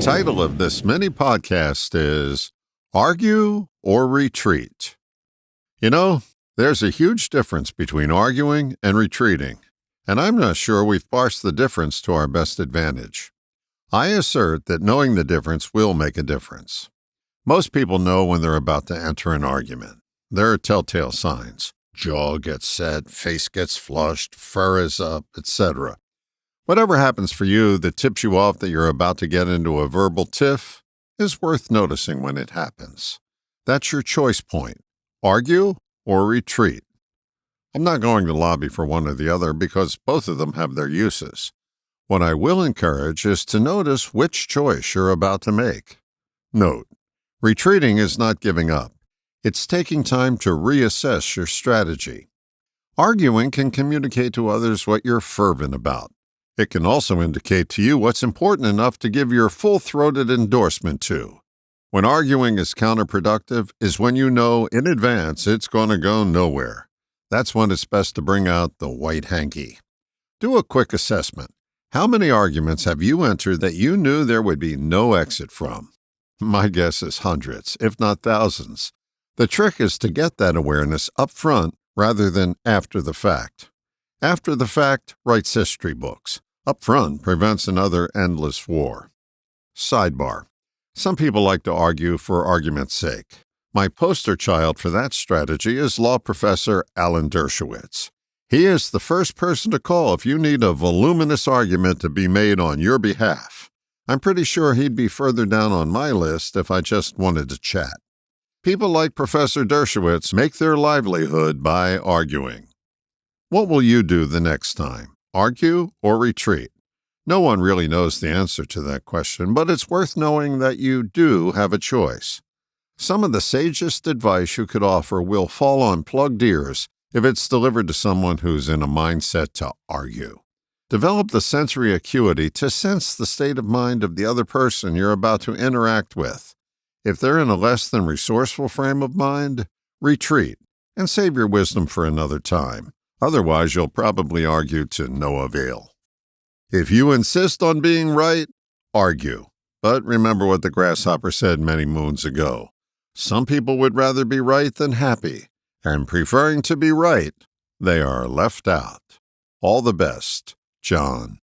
title of this mini podcast is Argue or Retreat. You know, there's a huge difference between arguing and retreating, and I'm not sure we've parsed the difference to our best advantage. I assert that knowing the difference will make a difference. Most people know when they're about to enter an argument. There are telltale signs. Jaw gets set, face gets flushed, fur is up, etc. Whatever happens for you that tips you off that you're about to get into a verbal tiff is worth noticing when it happens. That's your choice point. Argue or retreat. I'm not going to lobby for one or the other because both of them have their uses. What I will encourage is to notice which choice you're about to make. Note, retreating is not giving up. It's taking time to reassess your strategy. Arguing can communicate to others what you're fervent about. It can also indicate to you what's important enough to give your full-throated endorsement to. When arguing is counterproductive is when you know in advance it's going to go nowhere. That's when it's best to bring out the white hanky. Do a quick assessment. How many arguments have you entered that you knew there would be no exit from? My guess is hundreds, if not thousands. The trick is to get that awareness up front rather than after the fact. After the fact writes history books. Up front prevents another endless war. Sidebar. Some people like to argue for argument's sake. My poster child for that strategy is law professor Alan Dershowitz. He is the first person to call if you need a voluminous argument to be made on your behalf. I'm pretty sure he'd be further down on my list if I just wanted to chat. People like Professor Dershowitz make their livelihood by arguing. What will you do the next time? Argue or retreat? No one really knows the answer to that question, but it's worth knowing that you do have a choice. Some of the sagest advice you could offer will fall on plugged ears if it's delivered to someone who's in a mindset to argue. Develop the sensory acuity to sense the state of mind of the other person you're about to interact with. If they're in a less than resourceful frame of mind, retreat and save your wisdom for another time. Otherwise, you'll probably argue to no avail. If you insist on being right, argue. But remember what the Grasshopper said many moons ago. Some people would rather be right than happy, and preferring to be right, they are left out. All the best, John.